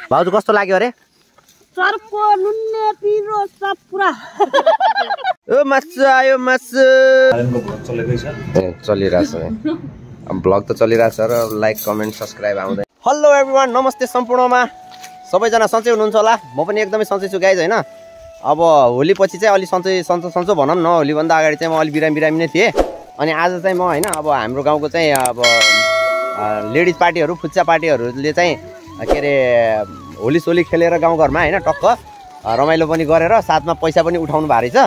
भाउजू कस्तो लाग्यो अरे? सर्पो नुन्ने पिरो सब पुरा। ओ मासु आयो मासु। चलिरहेछ ब्लग त चलिरहेछ र लाइक कमेन्ट सब्सक्राइब आउँदै। हेलो एभ्रिवान, नमस्ते सम्पूर्णमा। सबैजना सन्चै हुनुहुन्छ होला? म पनि एकदमै सन्चै छु गाइज, होइन? अब होली पछि चाहिँ अलि सन्चो भनौँ न। होलीभन्दा अगाडि चाहिँ म अलि बिरामी नै थिएँ। अनि आज चाहिँ म होइन अब हाम्रो गाउँको चाहिँ अब लेडिज पार्टीहरू, फुच्चा पार्टीहरूले चाहिँ के अरे होली सोली खेलेर गाउँघरमा होइन टक्क रमाइलो पनि गरेर साथमा पैसा पनि उठाउनु भएको रहेछ।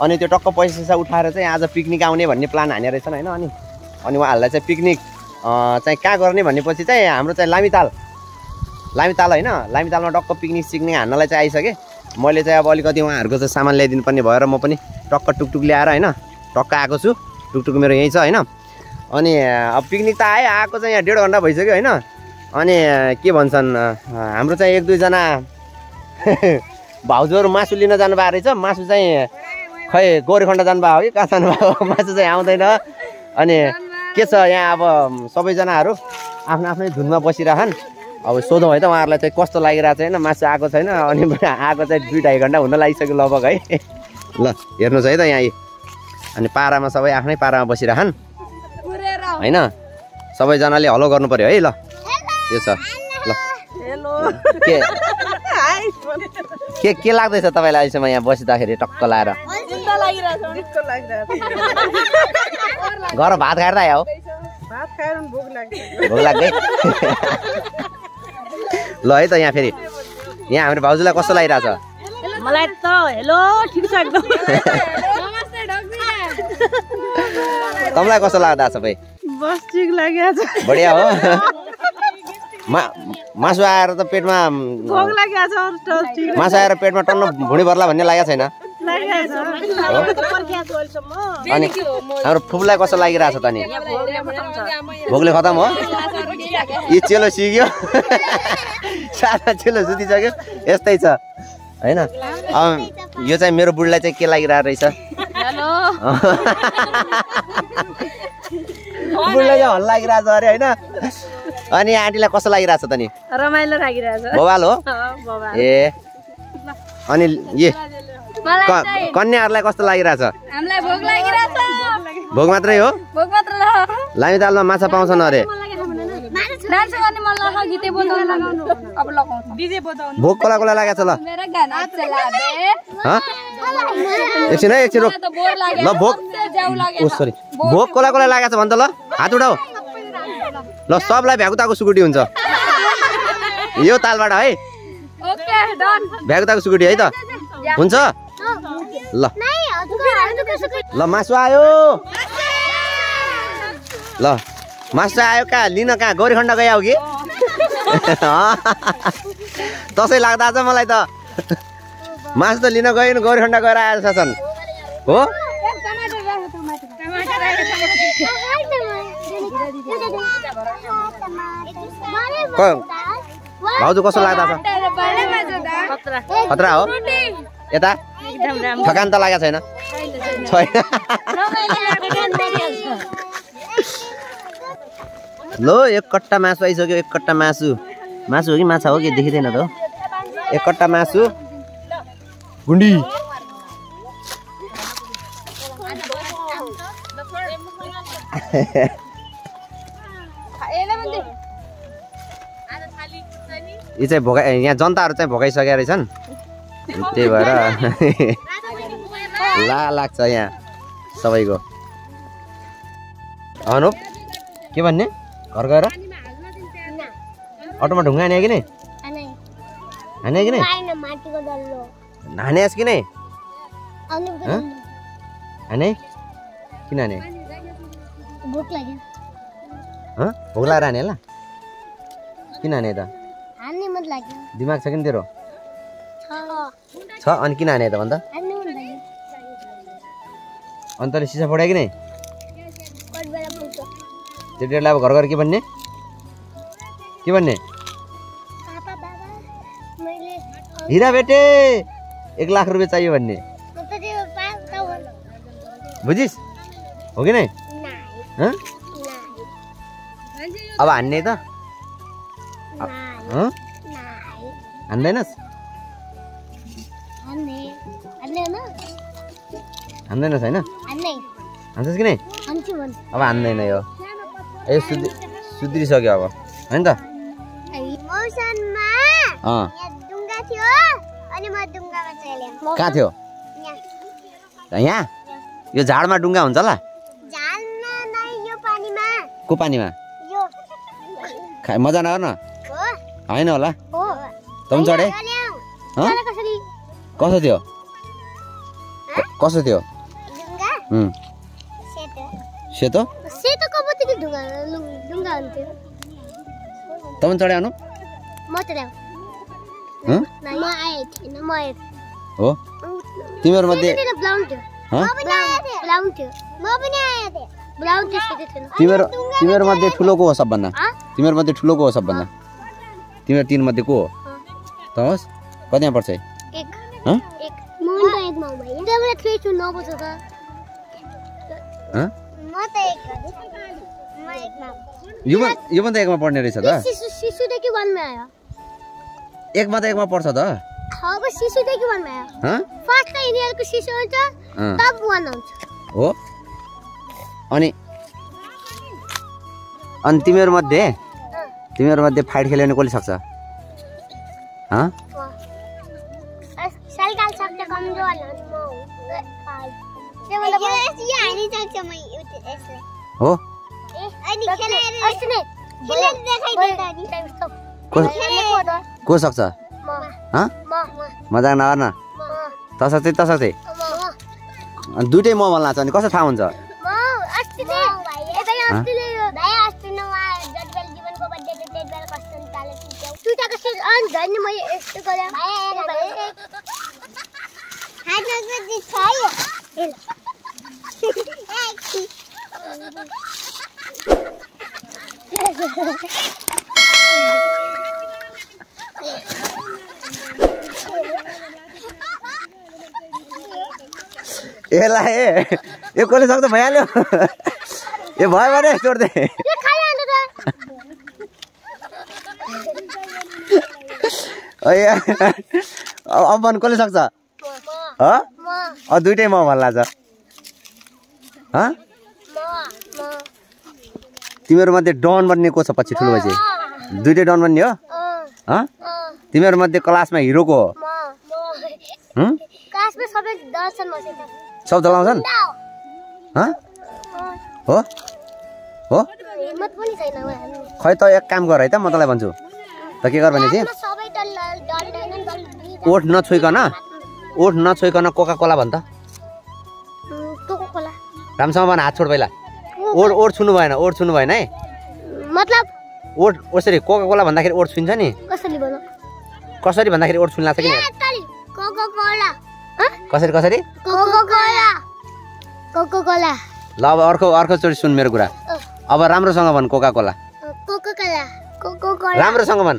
अनि त्यो टक्क पैसा उठाएर चाहिँ आज पिकनिक आउने भन्ने प्लान हाने रहेछन् होइन। अनि उहाँहरूलाई चाहिँ पिकनिक चाहिँ कहाँ गर्ने भनेपछि चाहिँ हाम्रो चाहिँ लामिताल होइन, लामितालमा टक्क पिकनिक सिक्ने हान्नलाई चाहिँ आइसकेँ। मैले चाहिँ अब अलिकति उहाँहरूको चाहिँ सामान ल्याइदिनु पर्ने भएर म पनि टक्क टुकटुक ल्याएर होइन टक्क आएको छु। टुकटुक मेरो यहीँ छ होइन। अनि अब पिकनिक त आएको चाहिँ यहाँ 1.5 घन्टा भइसक्यो होइन। अनि के भन्छन् हाम्रो चाहिँ 1-2 जना भाउजूहरू मासु लिन जानुभएको रहेछ। मासु चाहिँ खै गौरीखण्ड जानुभएको हो कि कहाँ जानुभएको, मासु चाहिँ आउँदैन। अनि के छ यहाँ अब सबैजनाहरू आफ्नो आफ्नै धुनमा बसिरहन्। अब सोधौँ है त उहाँहरूलाई चाहिँ कस्तो लागिरहेको छैन, मासु आएको छैन। अनि आएको चाहिँ 2-2.5 घन्टा हुन लागिसक्यो लगभग है। ल हेर्नुहोस् है त यहाँ। अनि पारामा सबै आफ्नै पारामा बसिरहन् होइन। सबैजनाले हलो गर्नु पर्यो है। ल यो छ ल। के लाग्दैछ तपाईँलाई अहिलेसम्म यहाँ बसिँदाखेरि टक्क लाएर? घर भात खाएर त आयो? भोक लाग्दै। ल है त यहाँ फेरि यहाँ हाम्रो भाउजूलाई कस्तो लागिरहेछ? मलाई त हेलो ठिक छ एकदम। तँलाई कस्तो लाग्दा सबै? बस ठिक लाग्यो। बढिया हो। मासु आएर त पेटमा भोक लाग्यो। मासु आएर पेटमा टन्न भुँडी भर्ला भन्ने लागेको छैन? अनि हाम्रो फुपूलाई कस्तो लागिरहेछ त नि? भोकले खतम हो? यी चेलो सिक्यो, सादा चेलो सुतिसक्यो। यस्तै छ होइन। यो चाहिँ मेरो बुढीलाई चाहिँ के लागिरहेको रहेछ? बुढीलाई चाहिँ हल्ला लागिरहेछ अरे होइन। अनि आन्टीलाई कस्तो लागिरहेछ त नि? रमाइलो लागिरहेछ। बवाल हो ए। अनि ए कन्याहरूलाई कस्तो लागिरहेछ? हामीलाई भोक लागिरहेछ। भोक मात्रै हो? भोक मात्र ल। लामितालमा माछा पाउँछन् अरे। डान्स गर्ने मन लाग्छ, गीतै बजाउन लगाउनु। अब लगाउँछ डीजे बजाउनु। भोक कोला लागेको छ? ल मेरो गाना चला दे। ह एकछिन है एकछिन रोक। ल भोक ओ सरी भोक कोला लागेको छ भन्छ। ल हात उठाऊ। ल सबलाई भ्यागुताको सुकुटी हुन्छ यो तालबाट है। Okay done. भ्यागुताको सुकुटी है त हुन्छ। ल ल मासु आयो। ल मासु आयो। कहाँ लिन? कहाँ गौरीखण्ड गयो कि? तसै लाग्दा छ मलाई त। मासु त लिन गएन, गौरीखण्ड गएर आएछ छन् हो। भाउजू कस्तो लाग्दा छ? खतरा हो यता? थकान त लागेको छैन? छैन। लो एक कट्टा मासु आइसक्यो। एक कट्टा मासु। मासु हो कि माछा हो कि देखिँदैन त? एक कट्टा मासु गुन्डी। यो चाहिँ भोकाइ, यहाँ जनताहरू चाहिँ भोकाइसकेका रहेछन्। त्यही भएर ला लाग्छ यहाँ सबैको। अनुप के भन्ने? घर गएर अटोमा ढुङ्गा हाने कि नै? हाने कि नै? हानेस् कि नै? हाने किन हाने? भोक लाग्यो। भोक लागेर हाने ल? किन हाने त? हान्ने मन लाग्यो। दिमाग छ कि तेरो? छ। अनि किन हाने त भन्दा? अनि तैँले सिसा फोड्यो कि नै? त्यो डेढलाई अब घर गएर के भन्ने? के भन्ने? हिरा बेटे 1 लाख रुपियाँ चाहियो भन्ने बुझिस्? हो कि नै? अब हान्ने त हान्दैनस् हान्दैनस् होइन हान्छस् कि नै अब हान्दैन यो ए सुध्रिसक्यो अब होइन त कहाँ थियो यहाँ यो झाडमा डुङ्गा हुन्छ ल को पानीमा मजा नगर न होइन होला त पनि चढे कसो थियो कसो थियो सेतो त पनि चढे आउनु हो तिमीहरू मध्ये तिमीहरू मध्ये ठुलो को हो सबभन्दा तिमीहरू मध्ये ठुलो को हो सबभन्दा तिमीहरू तीन मध्ये को हो त होस् कतिमा पर्छ यो पनि त एकमा पढ्ने रहेछ त एकमा त एकमा पर्छ त हो अनि तिमीहरू मध्ये फाइट खेल्ने कसले सक्छ हो को सक्छ मजाक नगर न तसर्थे दुइटै मोबाइल नाच्छ अनि कसो थाहा हुन्छ यो कसले सक्छ भइहाल्यो यो भयो भने छोड्दै अब भन्नु कसले सक्छ दुइटै म भन्ला छ तिमीहरू मध्ये डन बन्ने को छ पछि ठुलो भएपछि दुइटै डन बन्ने हो तिमीहरू मध्ये क्लासमा हिरो को हो सब जलाउँछन् हो हो खै त एक काम गर है त म तँलाई भन्छु त के गर भने चाहिँ ओठ नछोइकन कोका कोला भन् त राम्रोसँग भन हात छोड पहिला ओठ छुनु भएन है मतलब ओठ कसरी कोका कोला भन्दाखेरि ओठ छुन्छ नि कसरी भन्दाखेरि ओठ छुन लाग्छ कि कसरी ल अब अर्को चोटि सुन मेरो कुरा अब राम्रोसँग भन कोका कोला राम्रोसँग भन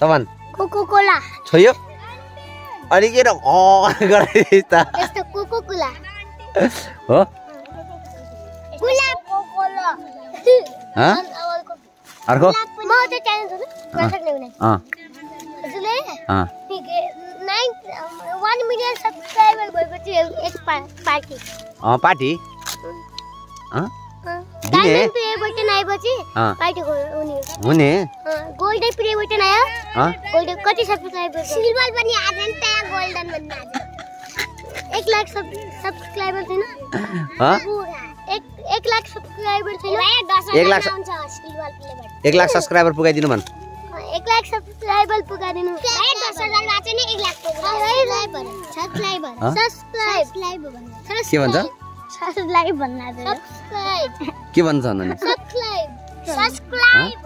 त भन छोयो अनि के हो अर्को पार्टी हुने गोल्डन प्ले बटन आयो गोल्डन कति सब्स्क्राइबर सिल्भर पनि आज नि त्यहाँ गोल्डन भन्नु आज 1 लाख सब्स्क्राइबर छैन 1 लाख सब्स्क्राइबर छैन 1 lakh silver play button 1 lakh subscriber पुगाइदिनु भन 1 लाख सब्स्क्राइबर पुगाइदिनु 10,000 बाँचे नि 1 लाख सब्स्क्राइबर के भन्छ सब्स्क्राइब भन्नु के भन्छ अनि सब्स्क्राइब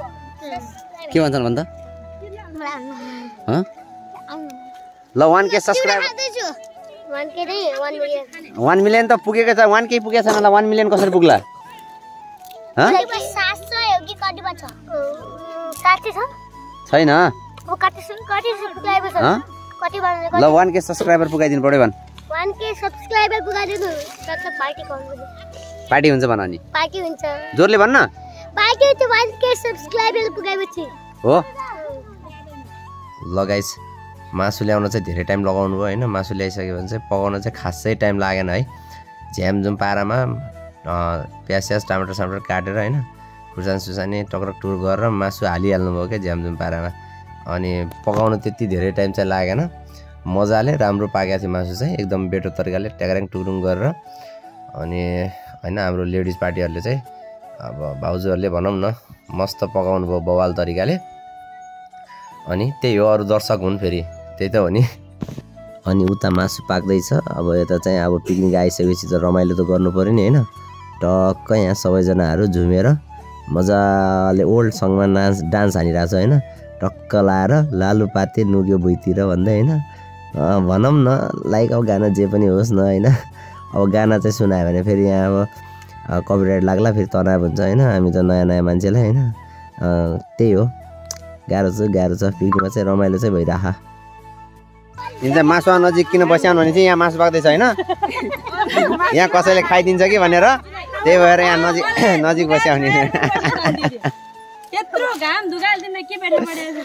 के भन्छन् भन्छ ल 1K सब्स्क्राइबर 1 मिलियन त पुगेको छ 1K पुगेको छैन ल 1 मिलियन कसरी पुग्ला 700 हो कि कति छ 60 छ छैन कति सब्स्क्राइबर छ कति भन्नु ल 1K सब्स्क्राइबर पुगाइदिनु पर्यो भन 1K सब्स्क्राइबर पुगाइदिनु तब पार्टी गर्नु पार्टी हुन्छ भन नि पार्टी हुन्छ जोरले भन्न पार्टी हुन्छ 1k सब्स्क्राइबर पुगाएपछि हो ल गाइस मासु ल्याउन चाहिँ धेरै टाइम लगाउनु भयो हैन मासु ल्याइसक्यो भने चाहिँ पकाउन चाहिँ खासै टाइम लागेन है झ्यामझुम पारामा प्याज टमाटर टमाटर काटेर हैन खुर्सानी सुसानी टक्रक टुर गरेर मासु हालिहाल्नु भयो क्या झ्यामझुम पारामा अनि पकाउन त्यति धेरै टाइम चाहिँ लागेन मजाले राम्रो पाकेको थियो मासु चाहिँ एकदम बेटर तरिकाले ट्याग्राङ टुरुङ गरेर अनि हैन हाम्रो लेडिज पार्टीहरुले चाहिँ अब भाउजूहरुले भनौं न मस्त पकाउनु भयो बवाल तरिकाले अनि त्यही हो अरु दर्शक हुन् फेरि त्यही त हो नि अनि उता मासु पाक्दैछ अब यता चाहिँ अब पिकनिक आइसकेपछि त रमाइलो त गर्नु पर्यो नि हैन टक्क यहाँ सबैजनाहरु झुमेर मजाले ओल्ड सङमा डान्स हानिरहेछ हैन टक्क लाएर लालुपाते नुग्यो भुइँतिर भन्दै हैन भनौं न लाइक अब गाना जे पनि होस् न हैन अब गाना चाहिँ सुनायो भने फेरि यहाँ अब कपिराइट लाग्ला फेरि तनाव हुन्छ हैन हामी त नयाँ नयाँ मान्छेलाई हैन त्यही हो गाह्रो छ पिकनिकमा चाहिँ रमाइलो चाहिँ भइराखा यिन चाहिँ मासु नजिक किन बस्याउनु भने चाहिँ यहाँ मासु पाक्दैछ हैन यहाँ कसैले खाइदिन्छ कि भनेर त्यही भएर यहाँ नजिक बस्याउने त्यत्रो घाम दुगाल दिन के पेटे परेछ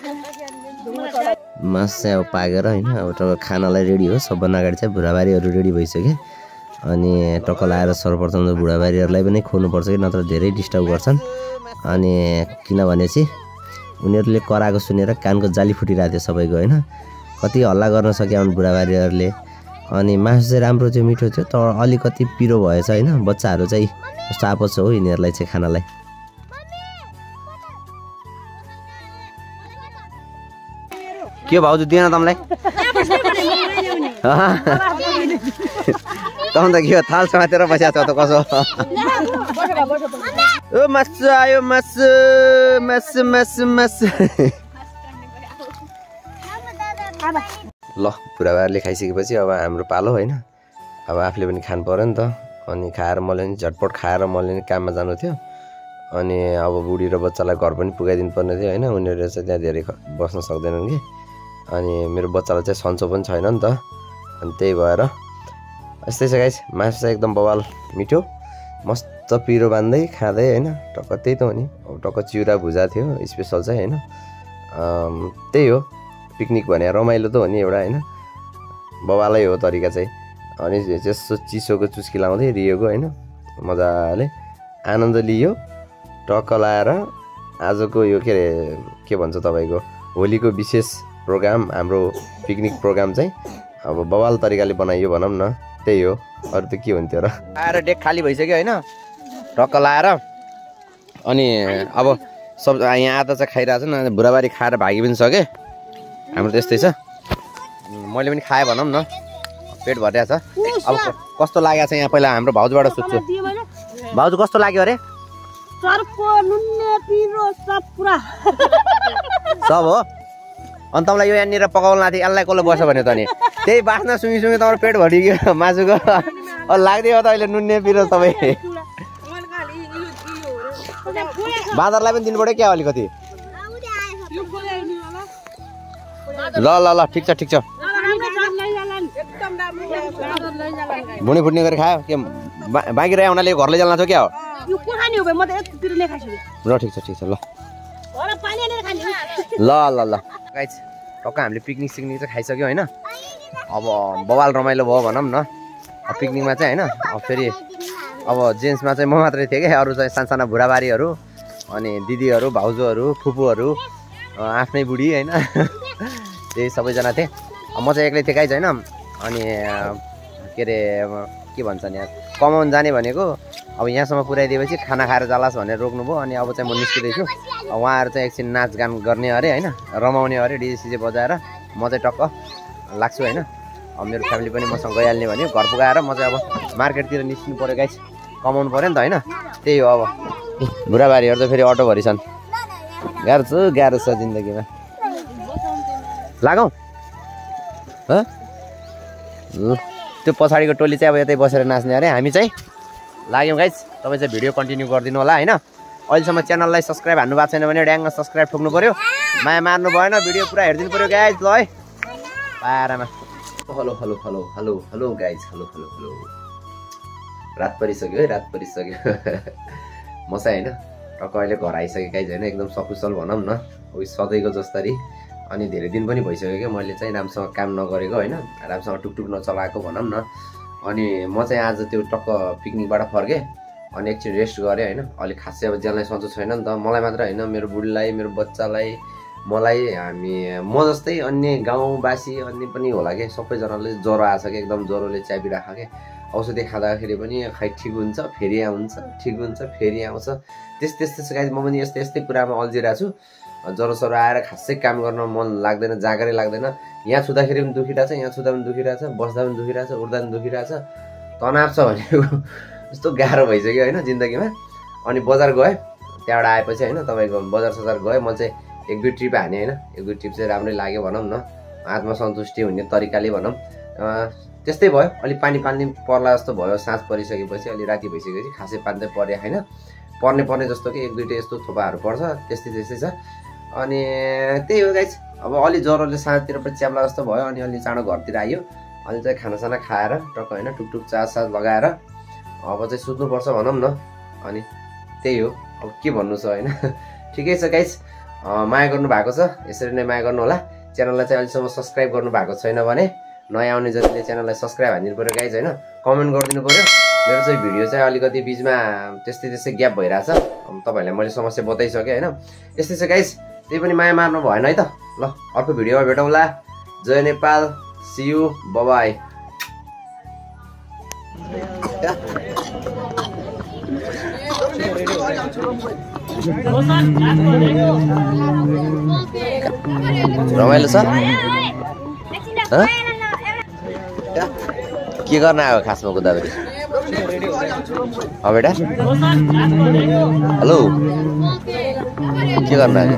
मासु चाहिँ अब पाकेर हैन अब टक्क खानालाई रेडी हो सबभन्दा अगाडि चाहिँ बुढाबारीहरु रेडी भइसक्यो अनि टक्क लाएर सर्वप्रथम त बुढाबारीहरुलाई पनि खोल्नुपर्छ कि नत्र धेरै डिस्टर्ब गर्छन् अनि किनभने चाहिँ उनीहरुले कराएको सुनेर कानको जाली फुटिरहेको थियो सबैको हैन कति हल्ला गर्न सके हुन् बुढाबारीहरुले अनि मासु चाहिँ राम्रो थियो मिठो थियो तर अलिकति पिरो भएछ हैन बच्चाहरु चाहिँ कस्तो आपत छ हो यिनीहरुलाई चाहिँ खानालाई के भाउजू दिएन तमलाई तम त के थाल समातेर बस्या छ त कसो ओ मासु आयो मासु मासु मासु मासु ल बुढाबाहरूले खाइसकेपछि अब हाम्रो पालो हैन अब आफूले पनि खानु पर्यो नि त अनि खाएर मैले नि झटपट खाएर मैले नि काममा जानु थियो अनि अब बुढी र बच्चालाई घर पनि पुगाइदिनु पर्ने थियो हैन उनीहरु चाहिँ त्यहाँ धेरै बस्न सक्दैनन् कि अनि मेरो बच्चालाई चाहिँ सन्चो पनि छैन नि त अनि त्यही भएर यस्तै छ गाइस मासु चाहिँ एकदम बवाल मिठो मस्त पिरो बान्दै खाँदै हैन टक्क त्यही त हो नि अब टक्क चिउरा भुजा थियो स्पेशल चाहिँ हैन त्यही हो पिकनिक भने रमाइलो त हो नि एउटा हैन बवालै हो तरिका चाहिँ अनि जस्तो चिसोको चुस्की लाउँदै रियोको हैन मजाले आनन्द लियो टक्क लाएर आजको यो के भन्छ तपाईको होलीको विशेष प्रोग्राम हाम्रो पिकनिक प्रोग्राम चाहिँ अब बवाल तरिकाले बनाइयो भनौं न त्यही हो अरु त के हुन्थ्यो र आएर डेक खाली भइसक्यो हैन टक्क लाएर अनि अब सब यहाँ आधा चाहिँ खाइरहेछ न बुढाबारी खाएर भागी पनि सके हाम्रो त्यस्तै छ मैले पनि खाए भनौं न पेट भरिया छ अब कस्तो लागेको छ यहाँ पहिला हाम्रो भाउजूबाट सोध्छु भाउजू कस्तो लाग्यो अरे सर्पो नुन्ने पिरो सब पुरा सब हो अनि तपाईलाई यो यहाँनिर पकाउन लाथि यसलाई कसले बस्यो भने त नि त्यही बास्ना सुँगी सुँगी तपाईँ पेट भरियो मासुको लाग्दियो त अहिले नुन्ने पिरो सबै बाँदरलाई पनि दिनु पर्यो क्या अलिकति ल ल ल ठिक छ भुँडी फुट्ने गरी खायो के बाँकी रह्यो हुनाले घर लैजान लाग्छ क्या हो ल ठिक छ ल ल गाइस टक्क हामीले पिकनिक सिकनिक चाहिँ खाइसक्यो हैन अब बवाल रमाइलो भयो भनौं न पिकनिकमा चाहिँ हैन अब फेरि अब जेन्ट्समा चाहिँ म मात्रै थिएँ क्या अरू चाहिँ सानसाना बुढाबारीहरू अनि दिदीहरू भाउजूहरू फुपूहरू आफ्नै बुढी हैन त्यही सबैजना थिए म चाहिँ एक्लै थिएँ गाइस हैन अनि के अरे के भन्छ नि कमाउन जाने भनेको अब यहाँसम्म पुर्याइदिएपछि खाना खाएर जालास भनेर रोक्नुभयो अनि अब चाहिँ म निस्किँदैछु उहाँहरू चाहिँ एकछिन नाचगान गर्ने अरे हैन रमाउने अरे डिजे बजाएर म चाहिँ टक्क लाग्छु हैन अब मेरो फ्यामिली पनि मसँग गइहाल्ने भन्यो घर पुगाएर म चाहिँ अब मार्केटतिर निस्किनु पर्यो गाइस कमाउनु पर्यो नि त हैन त्यही हो अब बुढाबारीहरू त फेरि अटोभरि छन् गाह्रो छ जिन्दगीमा लागौँ त्यो पछाडिको टोली चाहिँ अब यतै बसेर नाच्ने अरे हामी चाहिँ लाग्यौँ गाइस तपाईँ चाहिँ भिडियो कन्टिन्यू गरिदिनु होला हैन अहिलेसम्म च्यानललाई सब्स्क्राइब हान्नु भएको छैन भने ड्याङ्ग सब्स्क्राइब ठोक्नु पर्यो माया मार्नु भएन भिडियो पुरा हेरिदिनु पर्यो गाइस ल है पारामा हेलो गाइस हेलो रात परिसक्यो है, रात परिसक्यो। म चाहिँ होइन टक्क अहिले घर आइसकेँ गाइज होइन, एकदम सकुशल भनौँ न उयो सधैँको जस्तरी। अनि धेरै दिन पनि भइसक्यो क्या मैले चाहिँ राम्रोसँग काम नगरेको होइन, राम्रोसँग टुकटुक नचलाएको भनौँ न। अनि म चाहिँ आज त्यो टक्क पिकनिकबाट फर्केँ, अनि एकछिन रेस्ट गरेँ होइन। अलिक खासै अब ज्यानलाई सन्चो छैन नि त, मलाई मात्र होइन मेरो बुढीलाई, मेरो बच्चालाई, मलाई, म जस्तै अन्य गाउँवासी अन्य पनि होला कि सबैजनाले ज्वरो आएको छ कि एकदम ज्वरोले च्यापिराख के। औषधि खाँदाखेरि पनि खै ठिक हुन्छ फेरि आउँछ, ठिक हुन्छ फेरि आउँछ, त्यस्तै गाइज म पनि यस्तै कुरामा अल्झिरहेको छु। ज्वरो सरो आएर खासै काम गर्न मन लाग्दैन, जागरै लाग्दैन। यहाँ छुँदाखेरि पनि दुखिरहेछ, यहाँ छुँदा पनि दुखिरहेछ, बस्दा पनि दुखिरहेछ, उठ्दा पनि दुखिरहेछ। तनाव छ भनेको यस्तो गाह्रो भइसक्यो होइन जिन्दगीमा। अनि बजार गएँ, त्यहाँबाट आएपछि होइन तपाईँको बजार सजार गएँ, म चाहिँ एक दुई ट्रिप हाने होइन। एक दुई ट्रिप चाहिँ राम्रै लाग्यो भनौँ न, आत्मसन्तुष्टि हुने तरिकाले भनौँ। त्यस्तै भयो, अलिक पानी पर्ला जस्तो भयो। साँझ परिसकेपछि अलि राति भइसकेपछि खासै पानी चाहिँ परे होइन, पर्ने जस्तो कि एक दुईवटा यस्तो थोपाहरू पर्छ, त्यस्तै छ। अनि त्यही हो गाइज, अब अलि ज्वरोले साँझतिर पनि च्याप्ला जस्तो भयो। अनि अलि चाँडो घरतिर आयो, अलि चाहिँ खानासाना खाएर टक्क होइन टुकटुक चास लगाएर अब चाहिँ सुत्नुपर्छ भनौँ न। अनि त्यही हो, अब के भन्नु छ होइन। ठिकै छ गाइज, माया गर्नु भएको छ यसरी नै माया गर्नु होला। च्यानललाई चाहिँ अहिलेसम्म सब्सक्राइब गर्नु भएको छैन भने नयाँ आउने जतिले च्यानललाई सब्सक्राइब हानिदिनु पऱ्यो गाइज होइन, कमेन्ट गरिदिनु पऱ्यो। मेरो चाहिँ भिडियो चाहिँ अलिकति बिचमा त्यस्तै ग्याप भइरहेछ, तपाईँहरूलाई मैले समस्या बताइसकेँ होइन। यस्तै छ गाइज, त्यही पनि माया मार्नु भएन है त। ल अर्को भिडियोमा भेटौँला। जय नेपाल, सी यू, बाइ। रमाइलो छ के गर्न आयो खासमा गोदावरी? बेटा हेलो, के गर्न आयो?